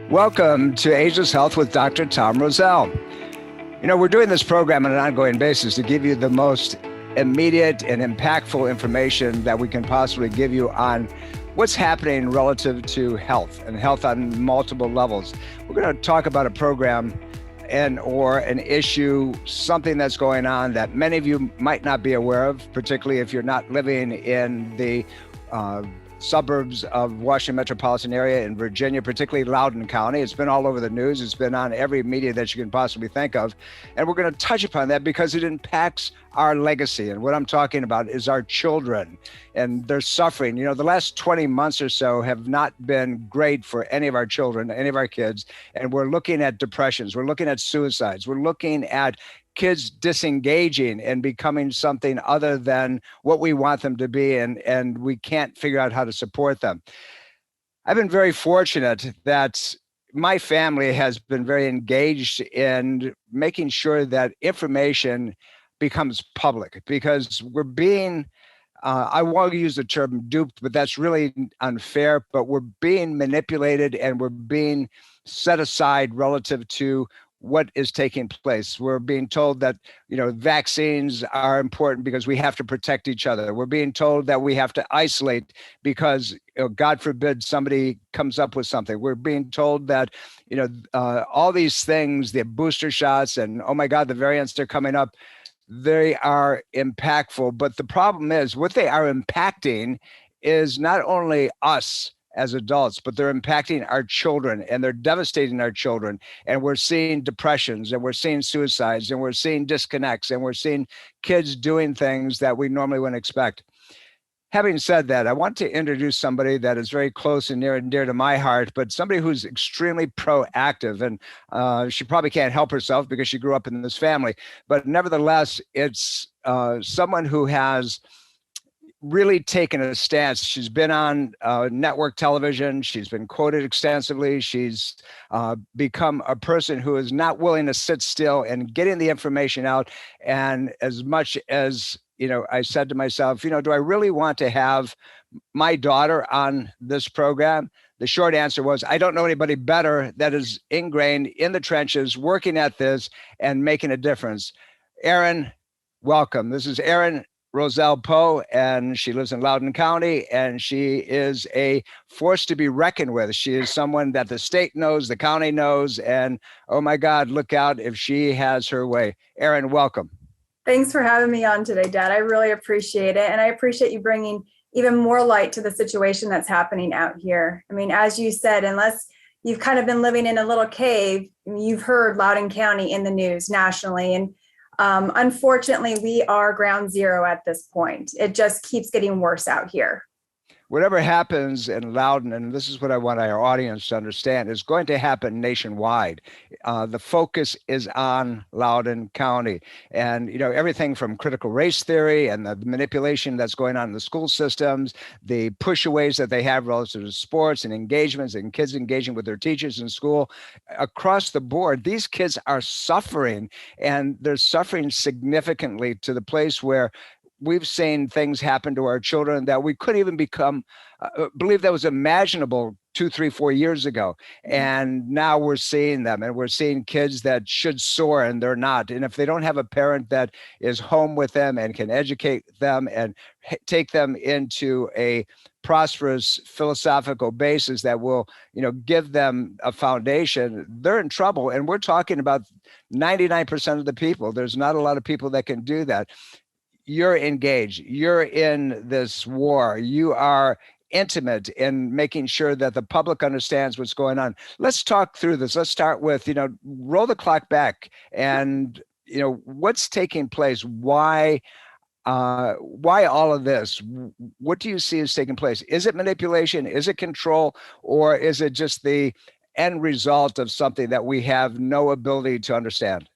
Welcome to Ageless Health with Dr. Tom Roselle. You know, we're doing this program on an ongoing basis to give you the most immediate and impactful information that we can possibly give you on what's happening relative to health and health on multiple levels. We're going to talk about a program or an issue, something that's going on that many of you might not be aware of, particularly if you're not living in the suburbs of Washington metropolitan area in Virginia, particularly Loudoun County. It's been all over the news. It's been on every media that you can possibly think of. And we're going to touch upon that because it impacts our legacy. And what I'm talking about is our children and their suffering. You know, the last 20 months or so have not been great for any of our children, any of our kids. And we're looking at depressions. We're looking at suicides. We're looking at kids disengaging and becoming something other than what we want them to be, and we can't figure out how to support them. I've been very fortunate that my family has been very engaged in making sure that information becomes public, because we're being, I want to use the term duped, but that's really unfair, but we're being manipulated and we're being set aside relative to what is taking place. We're being told that, you know, vaccines are important because we have to protect each other. We're being told that we have to isolate because, you know, God forbid somebody comes up with something. We're being told that, you know, all these things, the booster shots and, oh my God, the variants are coming up. They are impactful. But the problem is what they are impacting is not only us as adults, but they're impacting our children and they're devastating our children. And we're seeing depressions and we're seeing suicides and we're seeing disconnects and we're seeing kids doing things that we normally wouldn't expect. Having said that, I want to introduce somebody that is very close and near and dear to my heart, but somebody who's extremely proactive. And she probably can't help herself because she grew up in this family. But nevertheless, it's someone who has really taken a stance. She's been on network television. She's been quoted extensively. She's become a person who is not willing to sit still and getting the information out. And as much as, you know, I said to myself, you know, do I really want to have my daughter on this program? The short answer was, I don't know anybody better that is ingrained in the trenches, working at this and making a difference. Erin, welcome. This is Erin Roselle-Poe, and she lives in Loudoun County, and she is a force to be reckoned with. She is someone that the state knows, the county knows, and oh my God, look out if she has her way. Erin, welcome. Thanks for having me on today, Dad. I really appreciate it. And I appreciate you bringing even more light to the situation that's happening out here. I mean, as you said, unless you've kind of been living in a little cave, you've heard Loudoun County in the news nationally. And unfortunately, we are ground zero at this point. It just keeps getting worse out here. Whatever happens in Loudoun, and this is what I want our audience to understand, is going to happen nationwide. The focus is on Loudoun County. And, you know, everything from critical race theory and the manipulation that's going on in the school systems, the push-aways that they have relative to sports and engagements and kids engaging with their teachers in school. Across the board, these kids are suffering, and they're suffering significantly to the place where we've seen things happen to our children that we couldn't even believe that was imaginable 2, 3, 4 years ago. And now we're seeing them, and we're seeing kids that should soar and they're not. And if they don't have a parent that is home with them and can educate them and take them into a prosperous philosophical basis that will, you know, give them a foundation, they're in trouble. And we're talking about 99% of the people. There's not a lot of people that can do that. You're engaged, you're in this war, you are intimate in making sure that the public understands what's going on. Let's talk through this. Let's start with, you know, roll the clock back and, you know, what's taking place? Why all of this? What do you see is taking place? Is it manipulation? Is it control? Or is it just the end result of something that we have no ability to understand?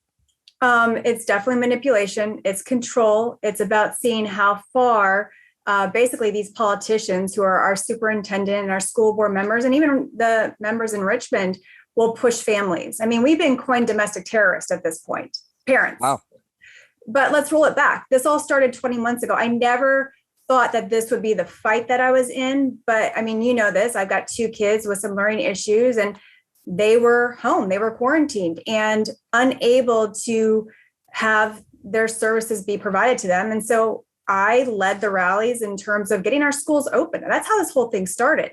It's definitely manipulation. It's control. It's about seeing how far basically these politicians who are our superintendent and our school board members and even the members in Richmond will push families. I mean, we've been coined domestic terrorists at this point, parents. Wow. But let's roll it back. This all started 20 months ago. I never thought that this would be the fight that I was in. But I mean, you know this, I've got 2 kids with some learning issues, and they were home, they were quarantined and unable to have their services be provided to them. And so I led the rallies in terms of getting our schools open. And that's how this whole thing started.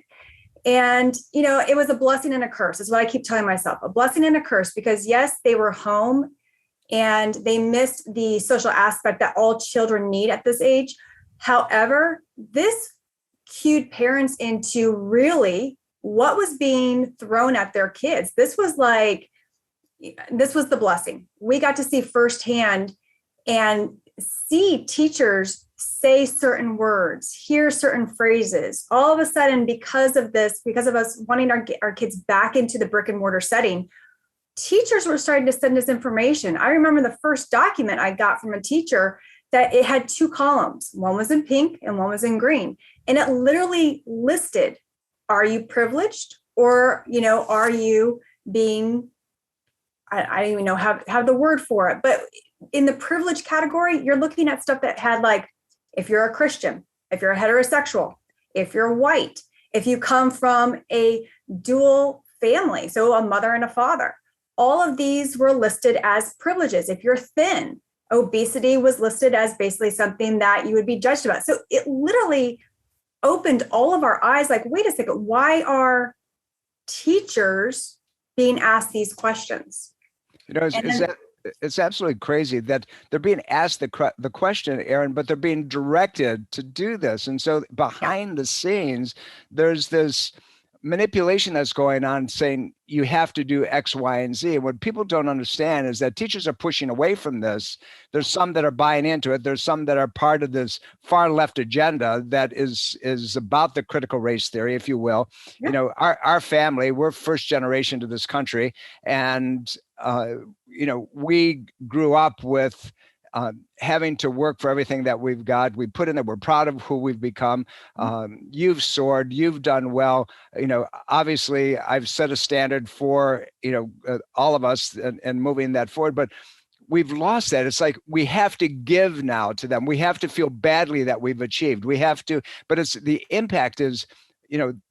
And, it was a blessing and a curse, is what I keep telling myself, a blessing and a curse, because yes, they were home and they missed the social aspect that all children need at this age. However, this cued parents into really what was being thrown at their kids. This was the blessing. We got to see firsthand and see teachers say certain words, hear certain phrases. All of a sudden, because of us wanting our kids back into the brick and mortar setting, teachers were starting to send us information. I remember the first document I got from a teacher that it had 2 columns. One was in pink and one was in green. And it literally listed, are you privileged, or, are you being, I don't even know how the word for it, but in the privilege category, you're looking at stuff that had like, if you're a Christian, if you're a heterosexual, if you're white, if you come from a dual family, so a mother and a father, all of these were listed as privileges. If you're thin, obesity was listed as basically something that you would be judged about. So it literally opened all of our eyes, like, wait a second, why are teachers being asked these questions? It's absolutely crazy that they're being asked the question, Erin, but they're being directed to do this. And so behind the scenes, there's this manipulation that's going on saying you have to do X, Y, and Z. And what people don't understand is that teachers are pushing away from this. There's some that are buying into it. There's some that are part of this far left agenda that is about the critical race theory, if you will. Yeah. Our family, we're first generation to this country. And, we grew up with having to work for everything that we've got. We put in that we're proud of who we've become. You've soared, you've done well. Obviously I've set a standard for, all of us and moving that forward, but we've lost that. It's like, we have to give now to them. We have to feel badly that we've achieved. We have to, but it's the impact is,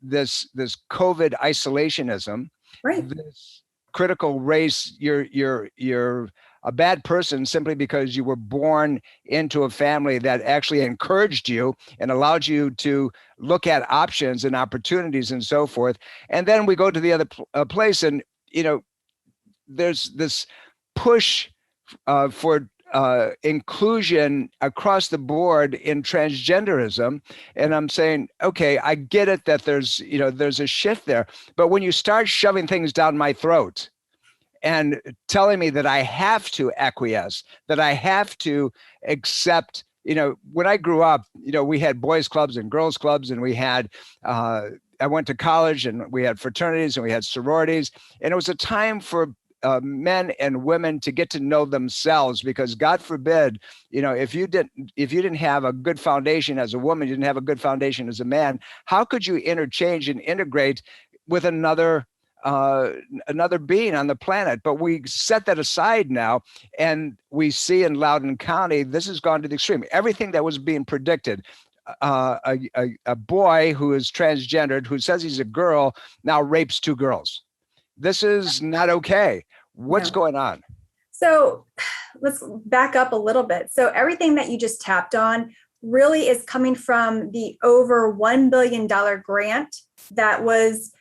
this COVID isolationism, right? This critical race, you're a bad person simply because you were born into a family that actually encouraged you and allowed you to look at options and opportunities and so forth. And then we go to the other place, and there's this push for inclusion across the board in transgenderism. And I'm saying, okay, I get it that there's a shift there, but when you start shoving things down my throat and telling me that I have to acquiesce, that I have to accept, when I grew up, we had boys clubs and girls clubs, and we had, I went to college and we had fraternities and we had sororities, and it was a time for men and women to get to know themselves, because God forbid, if you didn't have a good foundation as a woman, you didn't have a good foundation as a man, how could you interchange and integrate with another being on the planet? But we set that aside now, and we see in Loudoun County, this has gone to the extreme. Everything that was being predicted, a boy who is transgendered, who says he's a girl, now rapes 2 girls. This is not okay. What's going on? So let's back up a little bit. So everything that you just tapped on really is coming from the over $1 billion grant that was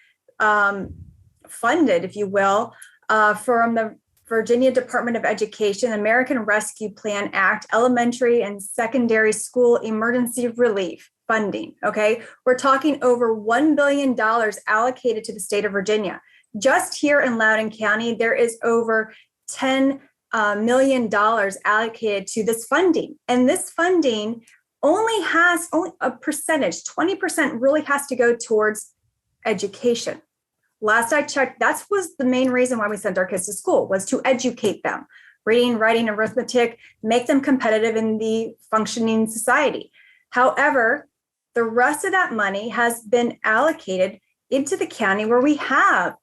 funded, if you will, from the Virginia Department of Education, American Rescue Plan Act, Elementary and Secondary School Emergency Relief Funding. Okay. We're talking over $1 billion allocated to the state of Virginia. Just here in Loudoun County, there is over $10 million allocated to this funding. And this funding only a percentage, 20% really has to go towards education. Last I checked, that was the main reason why we sent our kids to school, was to educate them. Reading, writing, arithmetic, make them competitive in the functioning society. However, the rest of that money has been allocated into the county where we have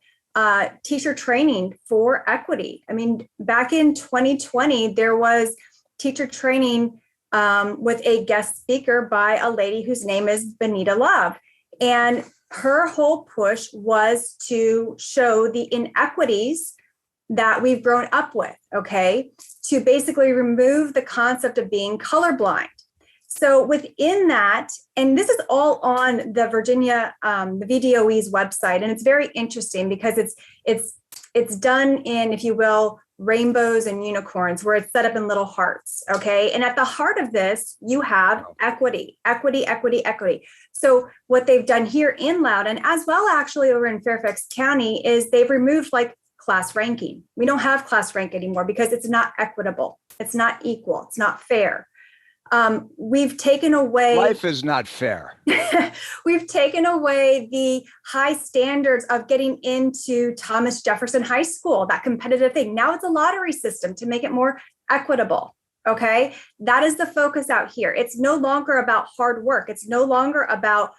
teacher training for equity. I mean, back in 2020, there was teacher training with a guest speaker by a lady whose name is Benita Love. And her whole push was to show the inequities that we've grown up with, okay, to basically remove the concept of being colorblind. So within that, and this is all on the Virginia, the VDOE's website, and it's very interesting because it's done in, if you will, rainbows and unicorns, where it's set up in little hearts, okay? And at the heart of this, you have equity, equity, equity, equity. So what they've done here in Loudoun, as well actually over in Fairfax County, is they've removed like class ranking. We don't have class rank anymore because it's not equitable. It's not equal. It's not fair. We've taken away. Life is not fair. We've taken away the high standards of getting into Thomas Jefferson High School, that competitive thing. Now it's a lottery system to make it more equitable. Okay. That is the focus out here. It's no longer about hard work. It's no longer about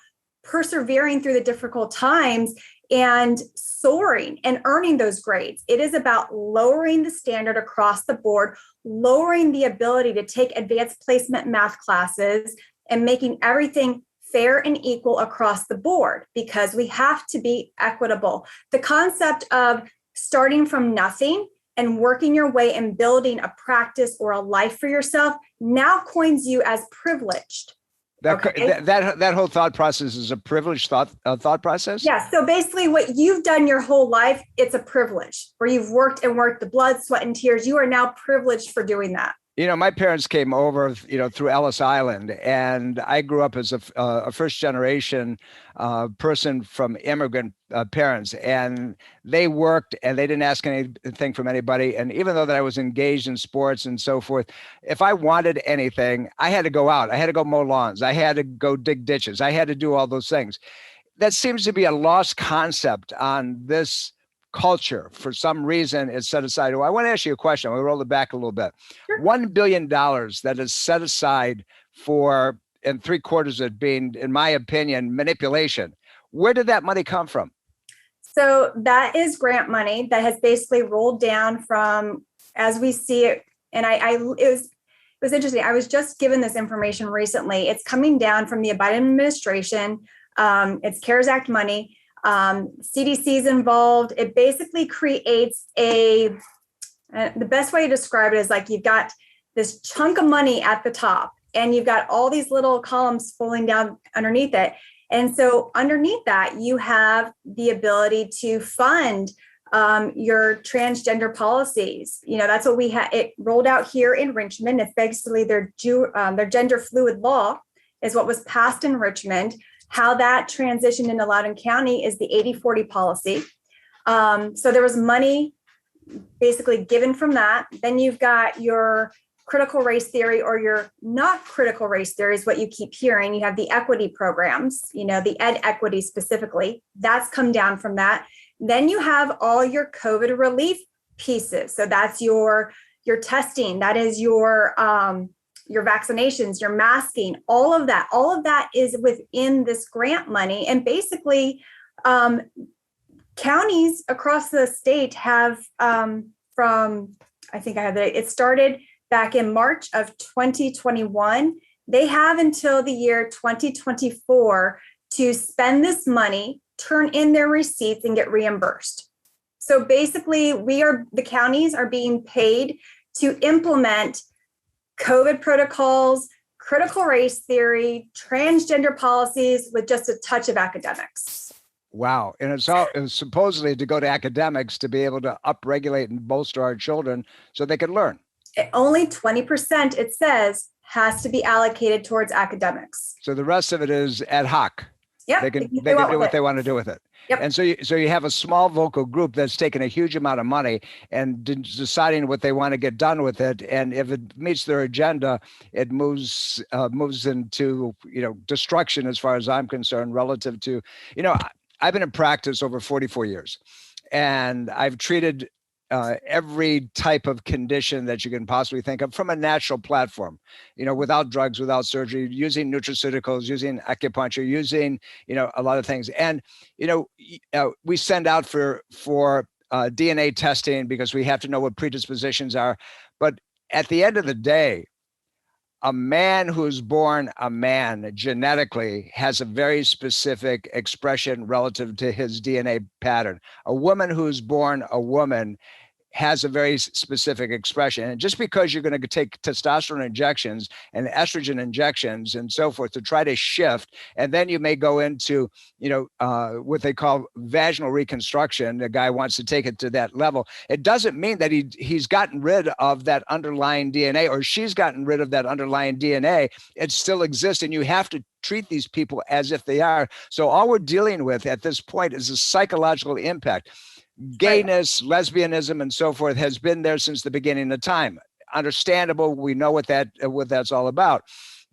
persevering through the difficult times and soaring and earning those grades. It is about lowering the standard across the board, lowering the ability to take advanced placement math classes, and making everything fair and equal across the board, because we have to be equitable. The concept of starting from nothing and working your way and building a practice or a life for yourself now coins you as privileged. That whole thought process is a privileged thought process? Yeah. So basically what you've done your whole life, it's a privilege, where you've worked and worked the blood, sweat, and tears. You are now privileged for doing that. You know, my parents came over, through Ellis Island, and I grew up as a first generation person from immigrant parents, and they worked and they didn't ask anything from anybody. And even though that I was engaged in sports and so forth, if I wanted anything, I had to go out. I had to go mow lawns. I had to go dig ditches. I had to do all those things. That seems to be a lost concept on this culture. For some reason, it's set aside. Well, I want to ask you a question. We'll roll it back a little bit. Sure. $1 billion that is set aside for, and 3/4 of it being, in my opinion, manipulation. Where did that money come from? So that is grant money that has basically rolled down from, as we see it. And it was interesting. I was just given this information recently. It's coming down from the Biden administration. It's CARES Act money. CDC's involved. It basically creates the best way to describe it is like you've got this chunk of money at the top and you've got all these little columns falling down underneath it. And so underneath that, you have the ability to fund your transgender policies. That's what we had. It rolled out here in Richmond. It's basically their gender fluid law is what was passed in Richmond. How that transitioned into Loudoun County is the 80-40 policy. So there was money basically given from that. Then you've got your critical race theory, or your not critical race theory is what you keep hearing. You have the equity programs, the ed equity specifically. That's come down from that. Then you have all your COVID relief pieces. So that's your testing. That is your vaccinations, your masking, all of that is within this grant money. And basically, counties across the state have it started back in March of 2021. They have until the year 2024 to spend this money, turn in their receipts, and get reimbursed. So basically, the counties are being paid to implement COVID protocols, critical race theory, transgender policies with just a touch of academics. Wow. And it's supposedly to go to academics to be able to upregulate and bolster our children so they can learn. Only 20%, it says, has to be allocated towards academics. So the rest of it is ad hoc. Yep. They can do what they want to do with it. Yep. And so you have a small vocal group that's taking a huge amount of money and deciding what they want to get done with it. And if it meets their agenda, it moves into, destruction as far as I'm concerned, relative to, I've been in practice over 44 years, and I've treated every type of condition that you can possibly think of from a natural platform, without drugs, without surgery, using nutraceuticals, using acupuncture, using, a lot of things. And, we send out for DNA testing because we have to know what predispositions are. But at the end of the day, a man who's born a man genetically has a very specific expression relative to his DNA pattern. A woman who's born a woman has a very specific expression. And just because you're going to take testosterone injections and estrogen injections and so forth to try to shift, and then you may go into, what they call vaginal reconstruction. The guy wants to take it to that level. It doesn't mean that he's gotten rid of that underlying DNA, or she's gotten rid of that underlying DNA. It still exists, and you have to treat these people as if they are. So all we're dealing with at this point is a psychological impact. Gayness, lesbianism, and so forth has been there since the beginning of time. Understandable. We know what that's all about.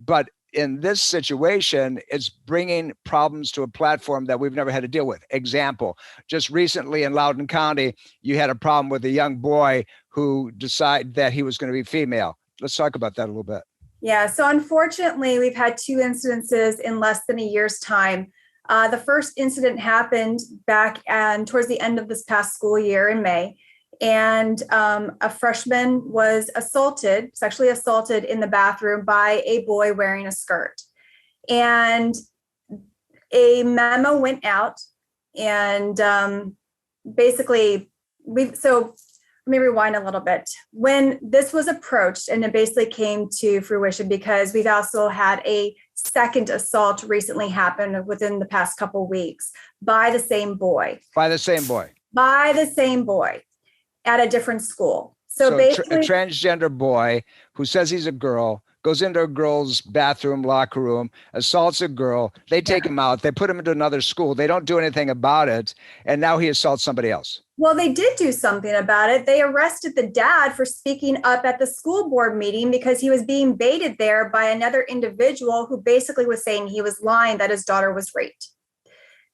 But in this situation, it's bringing problems to a platform that we've never had to deal with. Example, just recently in Loudoun County, you had a problem with a young boy who decided that he was going to be female. Let's talk about that a little bit. Yeah. So unfortunately, we've had 2 incidences in less than a year's time. The first incident happened back towards the end of this past school year in May, and a freshman was sexually assaulted in the bathroom by a boy wearing a skirt. And a memo went out, and basically, let me rewind a little bit. When this was approached, and it basically came to fruition because we've also had a second assault recently happen within the past couple of weeks by the same boy. By the same boy at a different school. So basically, a transgender boy who says he's a girl goes into a girl's bathroom, locker room, assaults a girl. They take him out. They put him into another school. They don't do anything about it. And now he assaults somebody else. Well, they did do something about it. They arrested the dad for speaking up at the school board meeting because he was being baited there by another individual who basically was saying he was lying that his daughter was raped.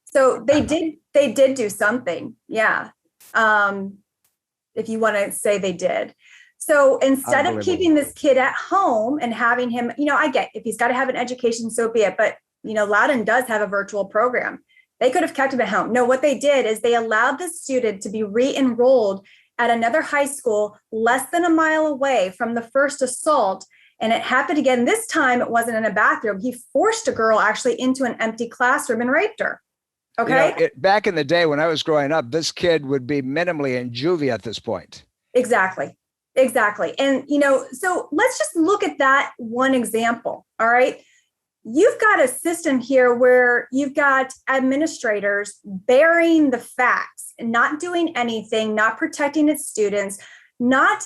So they did do something. Yeah. If you want to say they did. So instead of keeping this kid at home and having him, I get if he's got to have an education, so be it. But, Loudoun does have a virtual program. They could have kept him at home. No, what they did is they allowed the student to be re-enrolled at another high school less than a mile away from the first assault. And it happened again. This time it wasn't in a bathroom. He forced a girl actually into an empty classroom and raped her. Okay. Back in the day when I was growing up, this kid would be minimally in juvie at this point. Exactly. And, so let's just look at that one example. All right. You've got a system here where you've got administrators bearing the facts, not doing anything, not protecting its students, not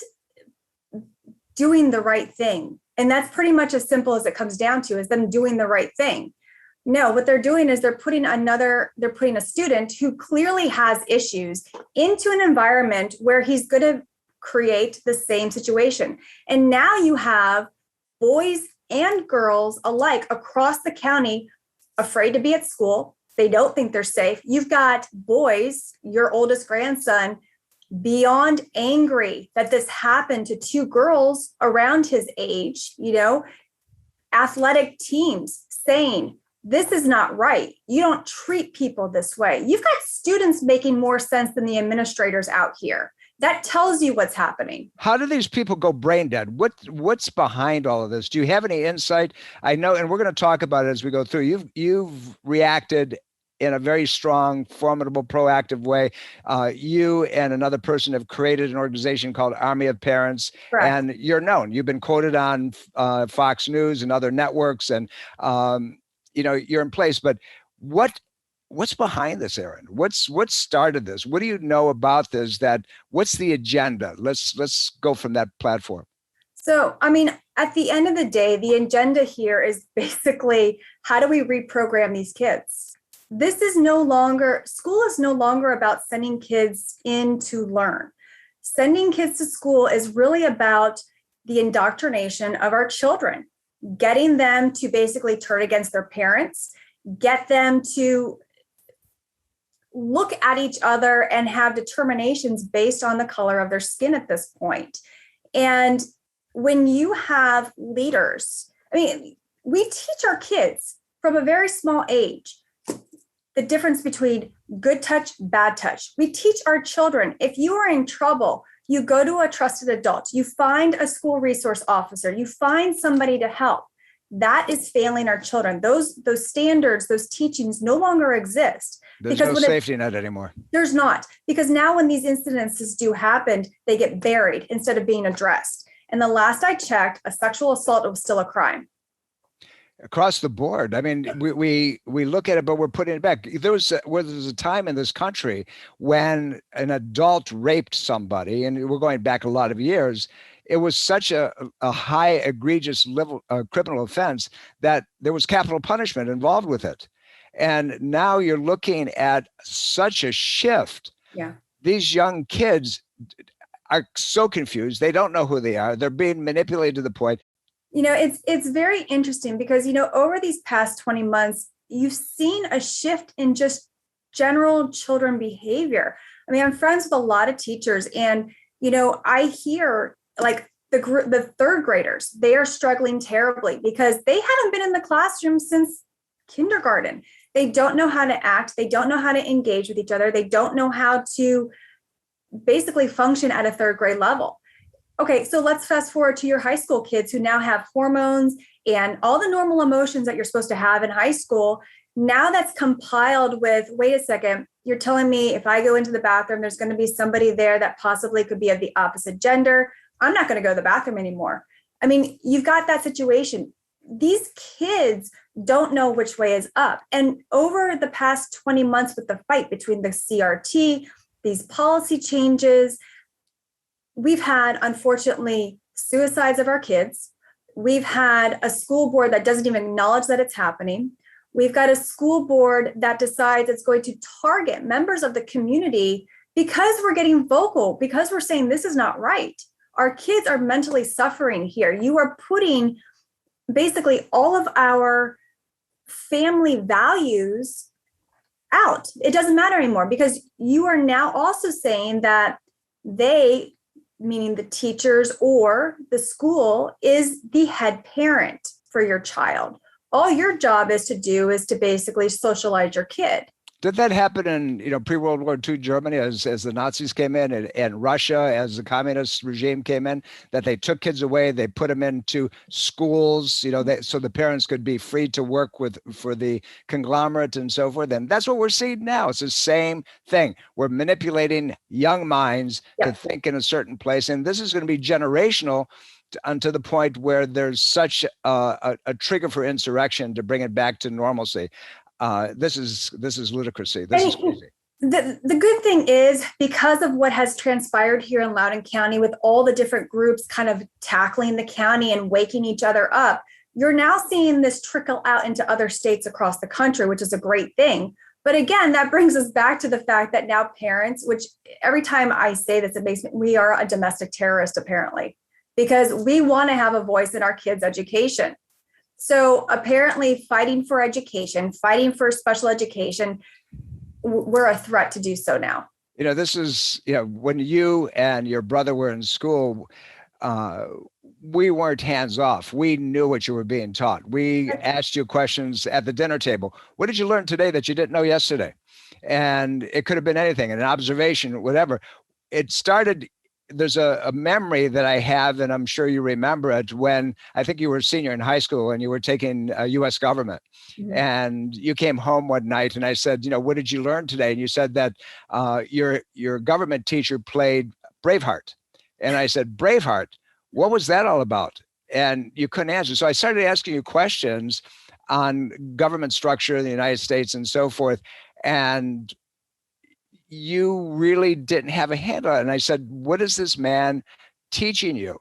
doing the right thing. And that's pretty much as simple as it comes down to, is them doing the right thing. No, what they're doing is they're putting a student who clearly has issues into an environment where he's going to create the same situation. And now you have boys and girls alike across the county afraid to be at school. They don't think they're safe. You've got boys, your oldest grandson, beyond angry that this happened to 2 girls around his age, athletic teams saying, this is not right. You don't treat people this way. You've got students making more sense than the administrators out here. That tells you what's happening. How do these people go brain dead? What's behind all of this? Do you have any insight? I know, and we're going to talk about it as we go through. You've reacted in a very strong, formidable, proactive way. You and another person have created an organization called Army of Parents. Correct. And you're known. You've been quoted on Fox News and other networks, and you're in place. But what's behind this, Erin? What started this? What do you know about this? What's the agenda? Let's go from that platform. So, at the end of the day, the agenda here is basically, how do we reprogram these kids? School is no longer about sending kids in to learn. Sending kids to school is really about the indoctrination of our children, getting them to basically turn against their parents, get them to look at each other and have determinations based on the color of their skin at this point. And when you have leaders, we teach our kids from a very small age the difference between good touch, bad touch. We teach our children, if you are in trouble, you go to a trusted adult, you find a school resource officer, you find somebody to help. That is failing our children. Those standards, those teachings no longer exist. There's no safety net anymore. There's not, because now when these incidences do happen, they get buried instead of being addressed. And the last I checked, a sexual assault was still a crime. Across the board. I mean, we look at it, but we're putting it back. There was a time in this country when an adult raped somebody, and we're going back a lot of years. It was such a high egregious level criminal offense that there was capital punishment involved with it. And now you're looking at such a shift. Yeah. These young kids are so confused. They don't know who they are. They're being manipulated to the point. It's very interesting because, over these past 20 months, you've seen a shift in just general children behavior. I mean, I'm friends with a lot of teachers, and, I hear like the third graders, they are struggling terribly because they haven't been in the classroom since kindergarten. They don't know how to act. They don't know how to engage with each other. They don't know how to basically function at a third grade level. Okay, so let's fast forward to your high school kids who now have hormones and all the normal emotions that you're supposed to have in high school. Now that's compiled with, wait a second, you're telling me if I go into the bathroom, there's going to be somebody there that possibly could be of the opposite gender. I'm not going to go to the bathroom anymore. I mean, you've got that situation. These kids don't know which way is up. And over the past 20 months with the fight between the CRT, these policy changes, we've had, unfortunately, suicides of our kids. We've had a school board that doesn't even acknowledge that it's happening. We've got a school board that decides it's going to target members of the community because we're getting vocal, because we're saying this is not right. Our kids are mentally suffering here. You are putting basically all of our family values out. It doesn't matter anymore because you are now also saying that they, meaning the teachers or the school, is the head parent for your child. All your job is to do is to basically socialize your kid. Did that happen in pre-World War II Germany as the Nazis came in, and Russia as the communist regime came in, that they took kids away, they put them into schools, so the parents could be free to work for the conglomerate and so forth. And that's what we're seeing now. It's the same thing. We're manipulating young minds to think in a certain place, and this is going to be generational unto the point where there's such a trigger for insurrection to bring it back to normalcy. This is ludicrousy. This is crazy. The good thing is, because of what has transpired here in Loudoun County with all the different groups kind of tackling the county and waking each other up, you're now seeing this trickle out into other states across the country, which is a great thing. But again, that brings us back to the fact that now parents, which every time I say this, it makes me, we are a domestic terrorist apparently, because we want to have a voice in our kids' education. So apparently fighting for education, fighting for special education, we're a threat to do so now. This is, when you and your brother were in school, we weren't hands off. We knew what you were being taught. We asked you questions at the dinner table. What did you learn today that you didn't know yesterday? And it could have been anything, an observation, whatever. It started. There's a memory that I have, and I'm sure you remember it, when I think you were a senior in high school and you were taking U.S. government. Mm-hmm. And you came home one night and I said, what did you learn today? And you said that your government teacher played Braveheart. And I said, Braveheart, what was that all about? And you couldn't answer. So I started asking you questions on government structure in the United States and so forth. And you really didn't have a handle on it. And I said, what is this man teaching you?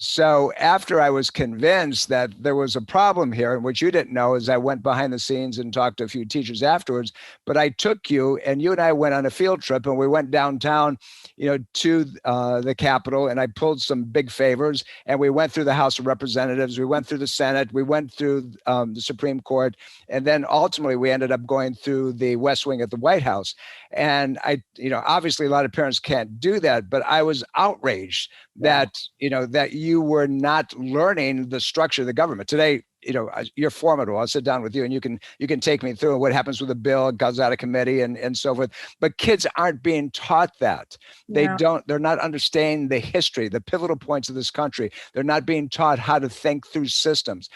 So after I was convinced that there was a problem here, and what you didn't know is I went behind the scenes and talked to a few teachers afterwards, but I took you and I went on a field trip, and we went downtown, to the Capitol, and I pulled some big favors, and we went through the House of Representatives, we went through the Senate, we went through the Supreme Court, and then ultimately we ended up going through the West Wing at the White House. And I, obviously a lot of parents can't do that, but I was outraged that, that you were not learning the structure of the government. Today, you're formidable. I'll sit down with you and you can take me through what happens with a bill, it goes out of committee and so forth. But kids aren't being taught that. They're not understanding the history, the pivotal points of this country. They're not being taught how to think through systems.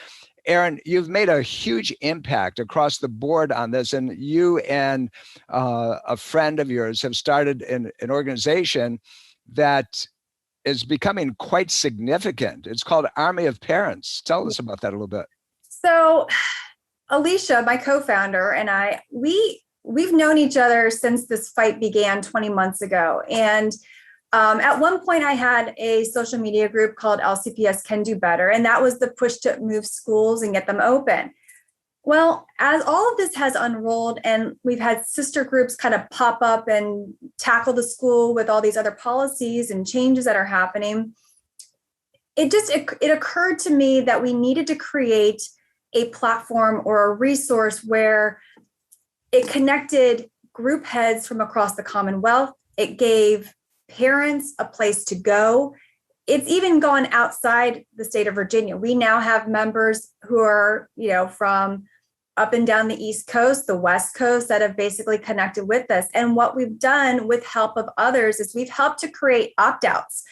Erin, you've made a huge impact across the board on this, and you and a friend of yours have started an organization that is becoming quite significant. It's called Army of Parents. Tell us about that a little bit. So Alicia, my co-founder, and we've known each other since this fight began 20 months ago. And at one point I had a social media group called LCPS Can Do Better. And that was the push to move schools and get them open. Well, as all of this has unrolled and we've had sister groups kind of pop up and tackle the school with all these other policies and changes that are happening, it occurred to me that we needed to create a platform or a resource where it connected group heads from across the Commonwealth. It gave parents a place to go. It's even gone outside the state of Virginia. We now have members who are, from up and down the East Coast, the West Coast, that have basically connected with us. And what we've done with help of others is we've helped to create opt-outs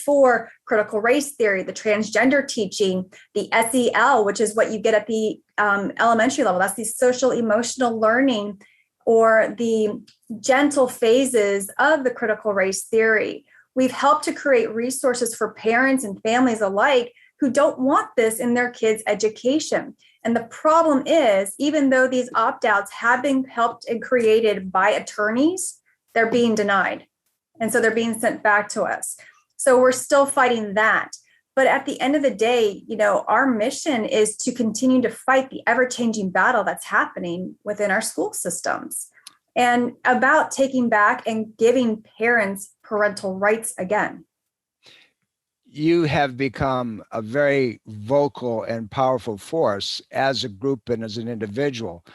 for critical race theory, the transgender teaching, the SEL, which is what you get at the elementary level. That's the social emotional learning, or the gentle phases of the critical race theory. We've helped to create resources for parents and families alike who don't want this in their kids' education. And the problem is, even though these opt-outs have been helped and created by attorneys, they're being denied. And so they're being sent back to us. So we're still fighting that. But at the end of the day, our mission is to continue to fight the ever-changing battle that's happening within our school systems, and about taking back and giving parents parental rights again. You have become a very vocal and powerful force as a group and as an individual.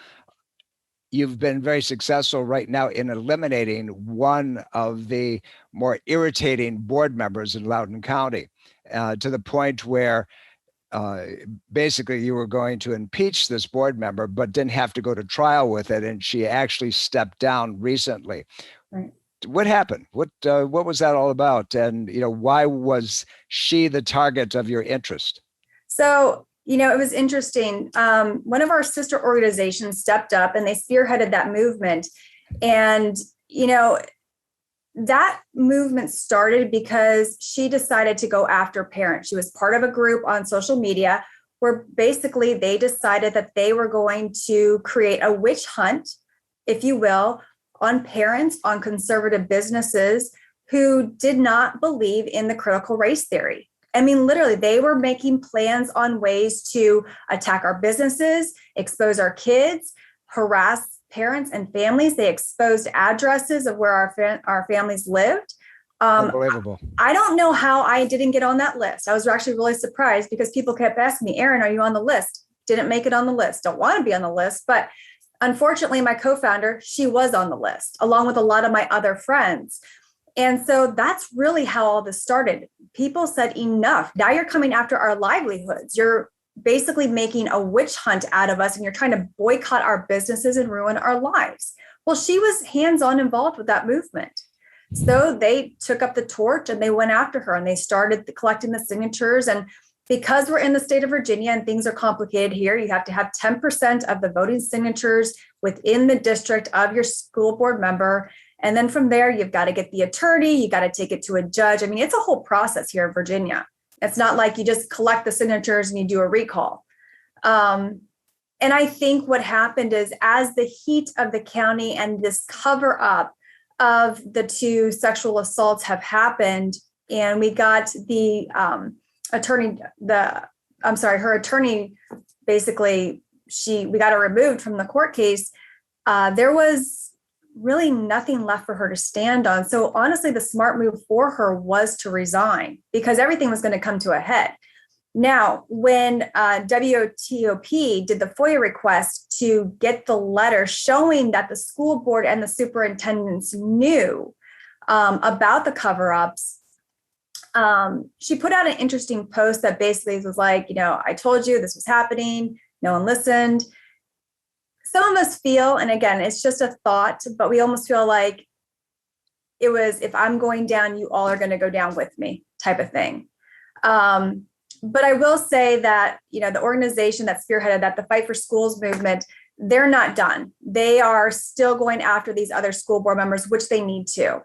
You've been very successful right now in eliminating one of the more irritating board members in Loudoun County, to the point where basically you were going to impeach this board member, but didn't have to go to trial with it. And she actually stepped down recently. Right. What happened? What was that all about? And, why was she the target of your interest? So, it was interesting. One of our sister organizations stepped up and they spearheaded that movement. And, that movement started because she decided to go after parents. She was part of a group on social media where basically they decided that they were going to create a witch hunt, if you will, on parents, on conservative businesses who did not believe in the critical race theory. I mean, literally, they were making plans on ways to attack our businesses, expose our kids, harass parents and families. They exposed addresses of where our families lived. Unbelievable. I don't know how I didn't get on that list. I was actually really surprised because people kept asking me, Erin, are you on the list? Didn't make it on the list. Don't want to be on the list. But unfortunately, my co-founder, she was on the list, along with a lot of my other friends. And so that's really how all this started. People said, enough. Now you're coming after our livelihoods. You're basically making a witch hunt out of us, and you're trying to boycott our businesses and ruin our lives. Well, she was hands-on involved with that movement. So they took up the torch and they went after her and they started collecting the signatures. And because we're in the state of Virginia and things are complicated here, you have to have 10% of the voting signatures within the district of your school board member. And then from there, you've got to get the attorney, you got to take it to a judge. I mean, it's a whole process here in Virginia. It's not like you just collect the signatures and you do a recall. And I think what happened is, as the heat of the county and this cover up of the two sexual assaults have happened, and we got the her attorney, basically, we got her removed from the court case. There was really nothing left for her to stand on. So honestly, the smart move for her was to resign, because everything was going to come to a head. Now, when WTOP did the FOIA request to get the letter showing that the school board and the superintendents knew about the cover-ups, She put out an interesting post that basically was like, I told you this was happening. No one listened. Some of us feel, and again, it's just a thought, but we almost feel like it was, if I'm going down, you all are going to go down with me type of thing. But I will say that, the organization that spearheaded that, the Fight for Schools movement, they're not done. They are still going after these other school board members, which they need to.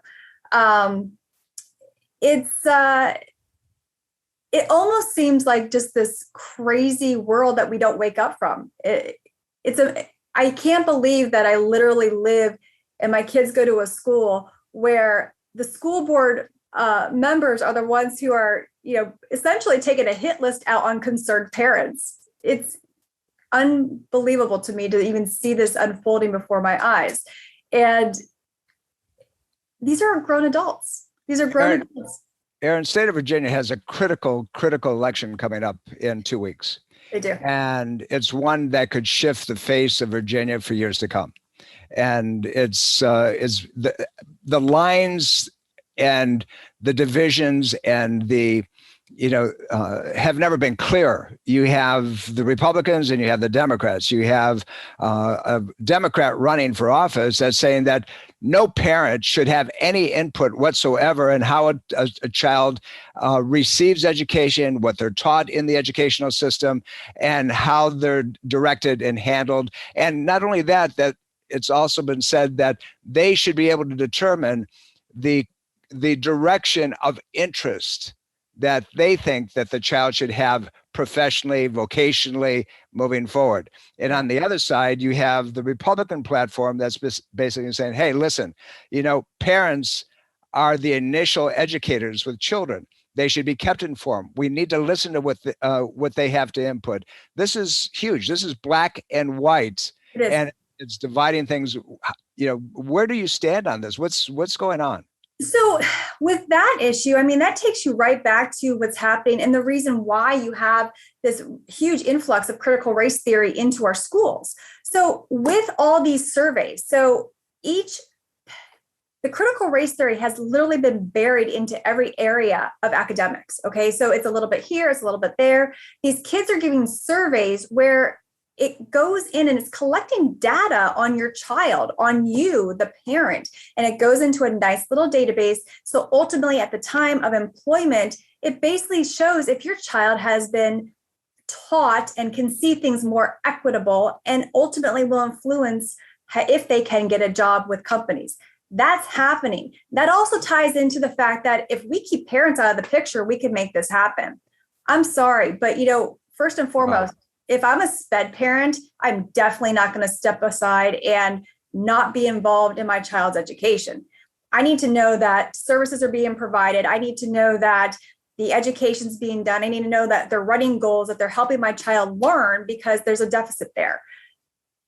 It almost seems like just this crazy world that we don't wake up from. I can't believe that I literally live and my kids go to a school where the school board members are the ones who are, essentially taking a hit list out on concerned parents. It's unbelievable to me to even see this unfolding before my eyes. And these are grown adults. These are grown adults. Erin, state of Virginia has a critical election coming up in 2 weeks. They do. And it's one that could shift the face of Virginia for years to come. And it's the lines and the divisions and the have never been clearer. You have the Republicans and you have the Democrats. You have a Democrat running for office that's saying that no parent should have any input whatsoever in how a child receives education, what they're taught in the educational system, and how they're directed and handled. And not only that, that it's also been said that they should be able to determine the direction of interest that they think that the child should have professionally, vocationally moving forward. And on the other side, you have the Republican platform that's basically saying, hey, listen, parents are the initial educators with children. They should be kept informed. We need to listen to what they have to input. This is huge. This is black and white. It is. And it's dividing things. Where do you stand on this? What's going on? So with that issue, that takes you right back to what's happening and the reason why you have this huge influx of critical race theory into our schools. So with all these surveys, the critical race theory has literally been buried into every area of academics. Okay, so it's a little bit here, it's a little bit there. These kids are giving surveys where it goes in and it's collecting data on your child, on you, the parent, and it goes into a nice little database. So ultimately, at the time of employment, it basically shows if your child has been taught and can see things more equitable and ultimately will influence if they can get a job with companies. That's happening. That also ties into the fact that if we keep parents out of the picture, we can make this happen. I'm sorry, but first and foremost, if I'm a SPED parent, I'm definitely not going to step aside and not be involved in my child's education. I need to know that services are being provided. I need to know that the education's being done. I need to know that they're running goals, that they're helping my child learn because there's a deficit there.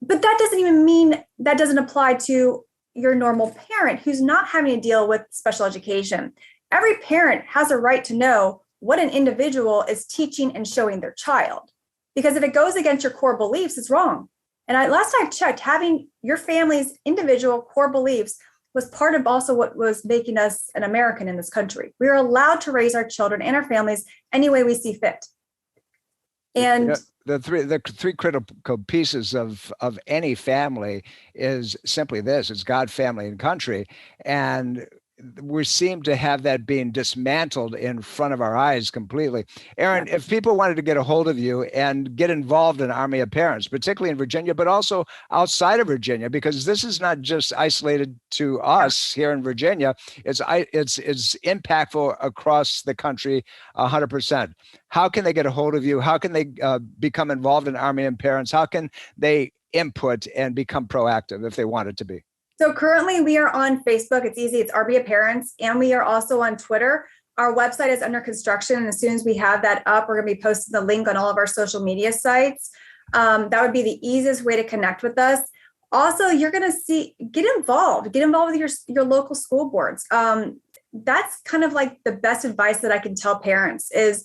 But that doesn't even mean that doesn't apply to your normal parent who's not having to deal with special education. Every parent has a right to know what an individual is teaching and showing their child. Because if it goes against your core beliefs, it's wrong. And last I checked, having your family's individual core beliefs was part of also what was making us an American in this country. We are allowed to raise our children and our families any way we see fit. And the three critical pieces of any family is simply this: it's God, family, and country. And we seem to have that being dismantled in front of our eyes completely. Erin, if people wanted to get a hold of you and get involved in Army of Parents, particularly in Virginia, but also outside of Virginia, because this is not just isolated to us here in Virginia, it's impactful across the country 100%. How can they get a hold of you? How can they become involved in Army of Parents? How can they input and become proactive if they wanted to be? So currently we are on Facebook. It's easy. It's Army of Parents. And we are also on Twitter. Our website is under construction. And as soon as we have that up, we're going to be posting the link on all of our social media sites. That would be the easiest way to connect with us. Also, you're going to get involved with your local school boards. That's kind of like the best advice that I can tell parents is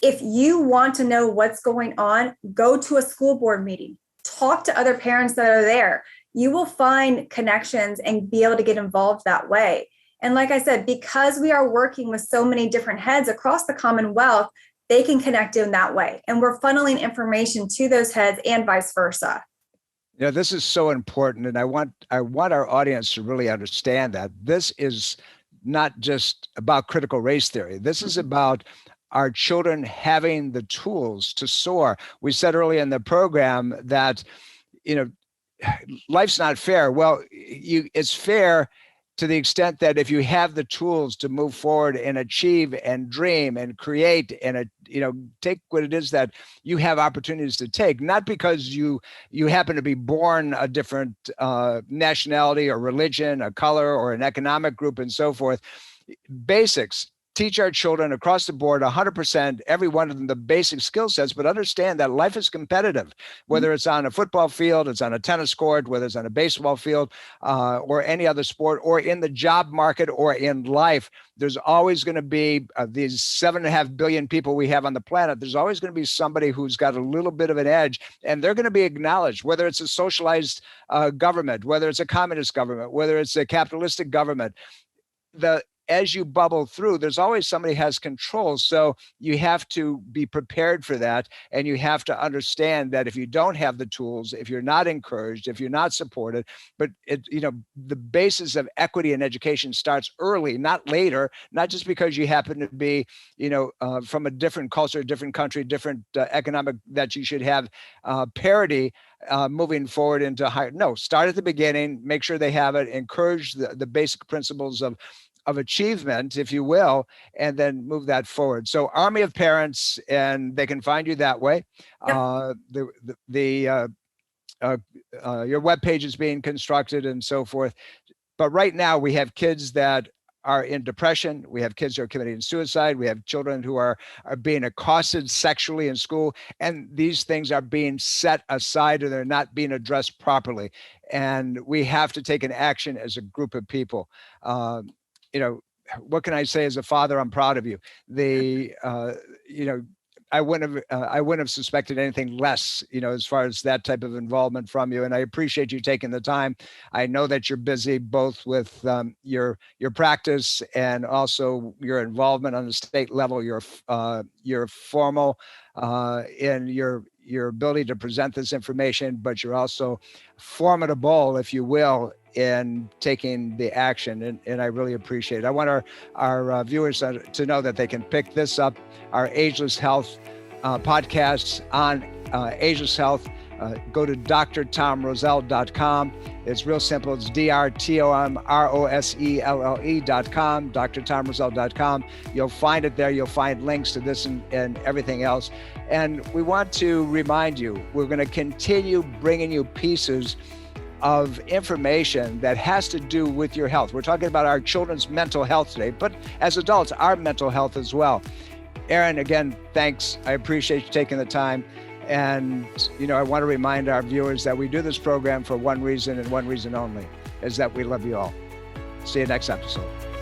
if you want to know what's going on, go to a school board meeting, talk to other parents that are there. You will find connections and be able to get involved that way. And like I said, because we are working with so many different heads across the Commonwealth, they can connect in that way. And we're funneling information to those heads and vice versa. You know, this is so important. And I want our audience to really understand that this is not just about critical race theory. This is about our children having the tools to soar. We said earlier in the program that, you know, life's not fair. Well, it's fair to the extent that if you have the tools to move forward and achieve and dream and create and, you know, take what it is that you have opportunities to take, not because you happen to be born a different nationality or religion, a color or an economic group and so forth. Basics. Teach our children across the board, 100%, every one of them, the basic skill sets, but understand that life is competitive, whether it's on a football field, it's on a tennis court, whether it's on a baseball field, or any other sport, or in the job market or in life. There's always going to be these 7.5 billion people we have on the planet. There's always going to be somebody who's got a little bit of an edge, and they're going to be acknowledged, whether it's a socialized government, whether it's a communist government, whether it's a capitalistic government. As you bubble through, there's always somebody has control. So you have to be prepared for that. And you have to understand that if you don't have the tools, if you're not encouraged, if you're not supported, but the basis of equity in education starts early, not later, not just because you happen to be, from a different culture, different country, different economic, that you should have parity moving forward into higher. No, start at the beginning, make sure they have it, encourage the basic principles of achievement, if you will, and then move that forward. So Army of Parents, and they can find you that way. Yep. Your webpage is being constructed and so forth. But right now we have kids that are in depression. We have kids who are committing suicide. We have children who are being accosted sexually in school. And these things are being set aside, or they're not being addressed properly. And we have to take an action as a group of people. What can I say as a father? I'm proud of you. I wouldn't have suspected anything less, as far as that type of involvement from you. And I appreciate you taking the time. I know that you're busy both with your practice and also your involvement on the state level. You're formal in your ability to present this information, but you're also formidable, if you will, in taking the action, and I really appreciate it. I want our viewers to know that they can pick this up, our Ageless Health podcasts on Ageless Health. Go to drtomroselle.com. It's real simple. It's drtomroselle.com, drtomroselle.com. You'll find it there. You'll find links to this and everything else. And we want to remind you, we're going to continue bringing you pieces of information that has to do with your health. We're talking about our children's mental health today, but as adults, our mental health as well. Erin, again, thanks. I appreciate you taking the time. And, I want to remind our viewers that we do this program for one reason and one reason only, is that we love you all. See you next episode.